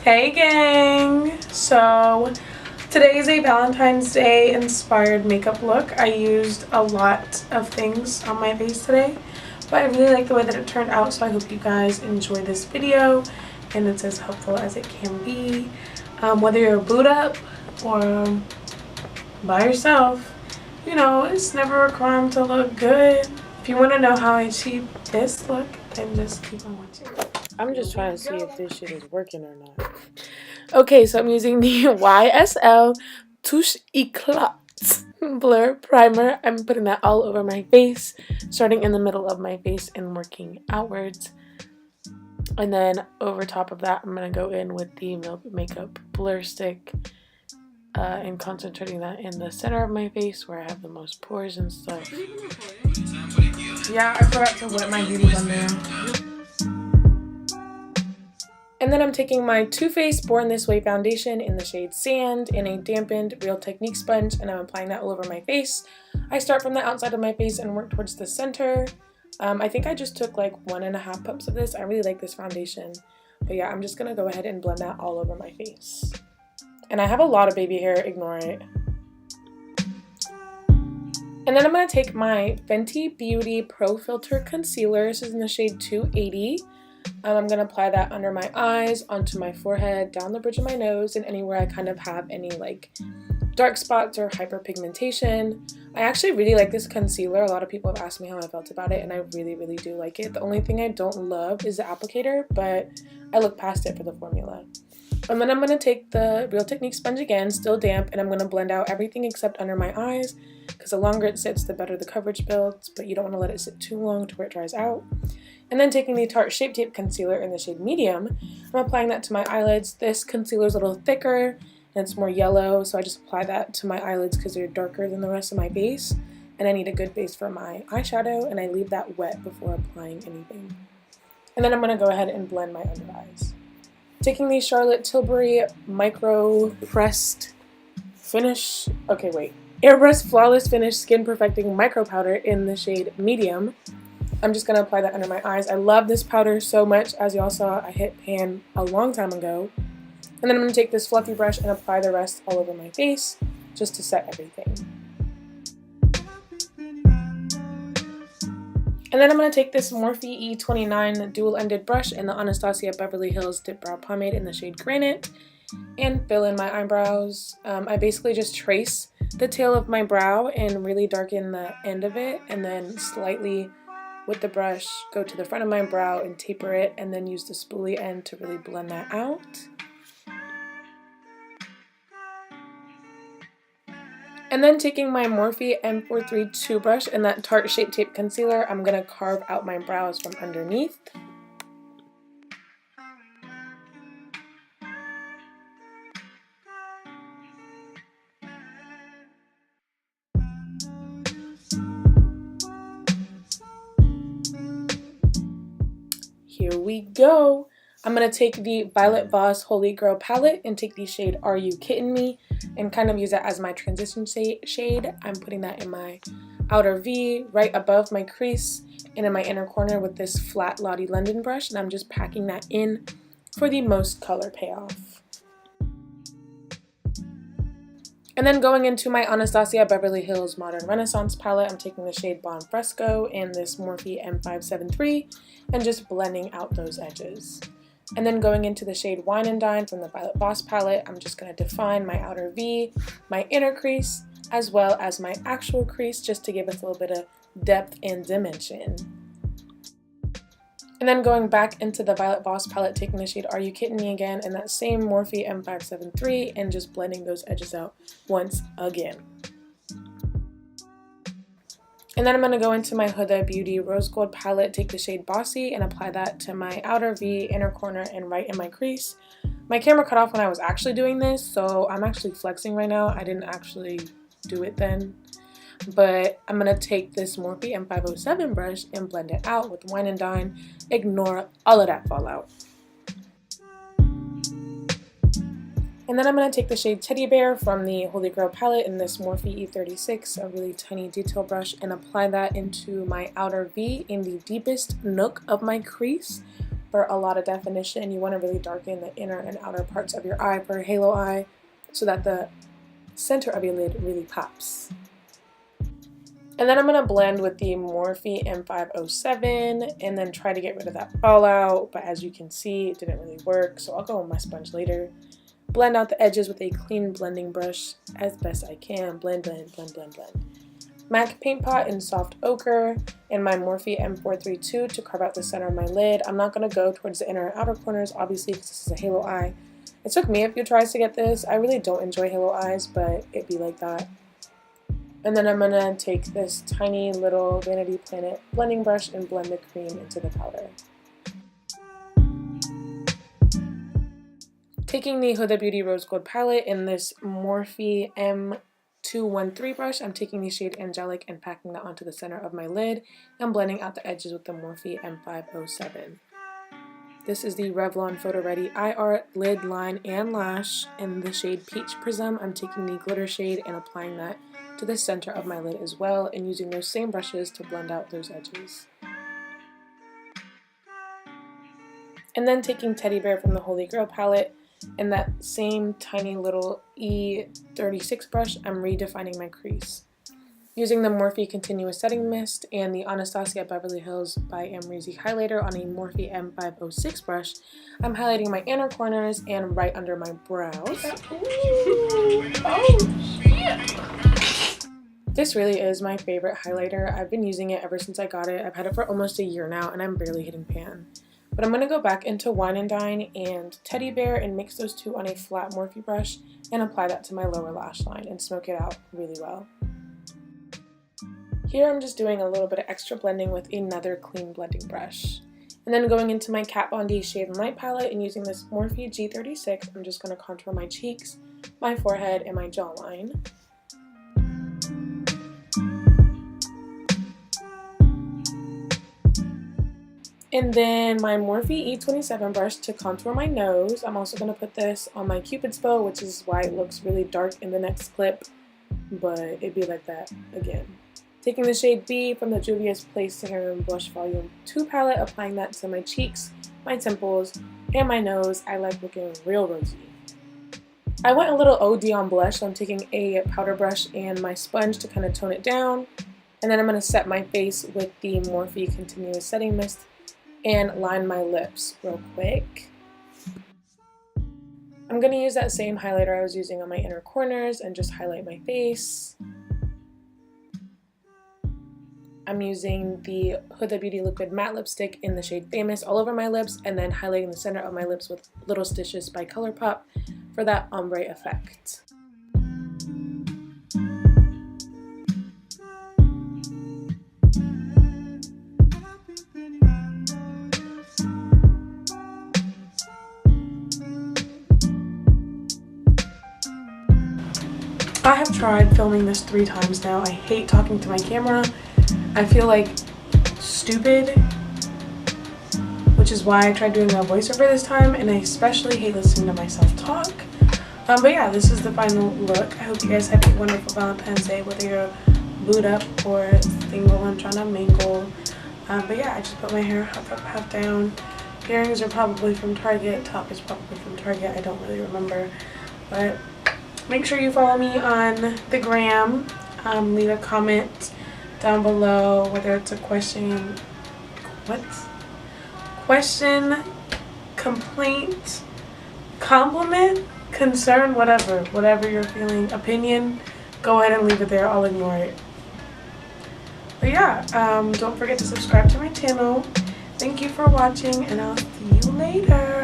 Hey gang! So today is a Valentine's Day inspired makeup look. I used a lot of things on my face today, but I really like the way that it turned out, so I hope you guys enjoy this video and it's as helpful as it can be. Whether you're booed up or by yourself, you know, it's never a crime to look good. If you want to know how I achieved this look, then just keep on watching. I'm just trying to see if this shit is working or not. Okay, so I'm using the YSL TOUCHE ECLAT Blur Primer. I'm putting that all over my face, starting in the middle of my face and working outwards. And then over top of that, I'm going to go in with the Milk Makeup Blur Stick and concentrating that in the center of my face where I have the most pores and stuff. Yeah, I forgot to wet my beauty blender. And then I'm taking my Too Faced Born This Way foundation in the shade Sand in a dampened Real Technique sponge, and I'm applying that all over my face. I start from the outside of my face and work towards the center. I think I just took like 1.5 pumps of this. I really like this foundation. But yeah, I'm just going to go ahead and blend that all over my face. And I have a lot of baby hair, ignore it. And then I'm going to take my Fenty Beauty Pro Filter Concealer. This is in the shade 280. I'm going to apply that under my eyes, onto my forehead, down the bridge of my nose, and anywhere I kind of have any like dark spots or hyperpigmentation. I actually really like this concealer. A lot of people have asked me how I felt about it, and I really do like it. The only thing I don't love is the applicator, but I look past it for the formula. And then I'm going to take the Real Technique sponge again, still damp, and I'm going to blend out everything except under my eyes, because the longer it sits, the better the coverage builds, but you don't want to let it sit too long to where it dries out. And then taking the Tarte Shape Tape Concealer in the shade Medium, I'm applying that to my eyelids. This concealer is a little thicker and it's more yellow, so I just apply that to my eyelids because they're darker than the rest of my base. And I need a good base for my eyeshadow, and I leave that wet before applying anything. And then I'm going to go ahead and blend my under eyes. Taking the Charlotte Tilbury Micro Pressed Finish, Airbrush Flawless Finish Skin Perfecting Micro Powder in the shade Medium. I'm just going to apply that under my eyes. I love this powder so much. As y'all saw, I hit pan a long time ago. And then I'm going to take this fluffy brush and apply the rest all over my face just to set everything. And then I'm going to take this Morphe E29 dual-ended brush and the Anastasia Beverly Hills Dip Brow Pomade in the shade Granite and fill in my eyebrows. I basically just trace the tail of my brow and really darken the end of it, and then slightly with the brush go to the front of my brow and taper it, and then use the spoolie end to really blend that out. And then taking my Morphe M432 brush and that Tarte Shape Tape Concealer, I'm going to carve out my brows from underneath. Here we go. I'm going to take the Violet Voss Holy Grail palette and take the shade Are You Kidding Me and kind of use that as my transition shade. I'm putting that in my outer V, right above my crease, and in my inner corner with this flat Lottie London brush, and I'm just packing that in for the most color payoff. And then going into my Anastasia Beverly Hills Modern Renaissance palette, I'm taking the shade Bon Fresco and this Morphe M573 and just blending out those edges. And then going into the shade Wine and Dine from the Violet Voss palette, I'm just going to define my outer V, my inner crease, as well as my actual crease, just to give us a little bit of depth and dimension. And then going back into the Violet Voss palette, taking the shade Are You Kidding Me again, and that same Morphe M573, and just blending those edges out once again. And then I'm going to go into my Huda Beauty Rose Gold palette, take the shade Bossy, and apply that to my outer V, inner corner, and right in my crease. My camera cut off when I was actually doing this, so I'm actually flexing right now. I didn't actually do it then. But I'm going to take this Morphe M507 brush and blend it out with Wine and Dine. Ignore all of that fallout. And then I'm going to take the shade Teddy Bear from the Holy Grail palette in this Morphe E36, a really tiny detail brush, and apply that into my outer V in the deepest nook of my crease, for a lot of definition. You want to really darken the inner and outer parts of your eye for a halo eye so that the center of your lid really pops. And then I'm going to blend with the Morphe M507 and then try to get rid of that fallout, but as you can see, it didn't really work, so I'll go with my sponge later. Blend out the edges with a clean blending brush as best I can. Blend, blend, blend, blend, blend. MAC Paint Pot in Soft Ochre and my Morphe M432 to carve out the center of my lid. I'm not going to go towards the inner and outer corners, obviously, because this is a halo eye. It took me a few tries to get this. I really don't enjoy halo eyes, but it be like that. And then I'm going to take this tiny little Vanity Planet blending brush and blend the cream into the powder. Taking the Huda Beauty Rose Gold palette in this Morphe M213 brush, I'm taking the shade Angelic and packing that onto the center of my lid and blending out the edges with the Morphe M507. This is the Revlon Photo Ready Eye Art Lid Line and Lash in the shade Peach Prism. I'm taking the glitter shade and applying that to the center of my lid as well and using those same brushes to blend out those edges. And then taking Teddy Bear from the Holy Grail palette in that same tiny little E36 brush, I'm redefining my crease. Using the Morphe Continuous Setting Mist and the Anastasia Beverly Hills by AMREZY highlighter on a Morphe M506 brush, I'm highlighting my inner corners and right under my brows. Ooh. Oh, shit. This really is my favorite highlighter. I've been using it ever since I got it. I've had it for almost a year now and I'm barely hitting pan. But I'm going to go back into Wine and Dine and Teddy Bear and mix those two on a flat Morphe brush and apply that to my lower lash line and smoke it out really well. Here I'm just doing a little bit of extra blending with another clean blending brush. And then going into my Kat Von D Shade and Light palette and using this Morphe G36, I'm just going to contour my cheeks, my forehead, and my jawline. And then my Morphe E27 brush to contour my nose. I'm also going to put this on my Cupid's bow, which is why it looks really dark in the next clip, but it'd be like that again. Taking the shade B from the Juvias SAHARAN Blush Volume 2 palette, applying that to my cheeks, my temples, and my nose. I like looking real rosy. I went a little OD on blush, so I'm taking a powder brush and my sponge to kind of tone it down. And then I'm going to set my face with the Morphe Continuous Setting Mist and line my lips real quick. I'm going to use that same highlighter I was using on my inner corners and just highlight my face. I'm using the Huda Beauty Liquid Matte Lipstick in the shade Famous all over my lips and then highlighting the center of my lips with Little Stitches by ColourPop for that ombre effect. I have tried filming this 3 times now. I hate talking to my camera. I feel like stupid, which is why I tried doing a voiceover this time, and I especially hate listening to myself talk. But yeah, this is the final look. I hope you guys have a wonderful Valentine's Day, whether you're booed up or single and trying to mingle. But yeah, I just put my hair half up, half down. Earrings are probably from Target. Top is probably from Target. I don't really remember. But make sure you follow me on the gram. Leave a comment down below, whether it's a question, complaint, compliment, concern, whatever you're feeling, opinion, go ahead and leave it there. I'll ignore it. But yeah, don't forget to subscribe to my channel. Thank you for watching, and I'll see you later.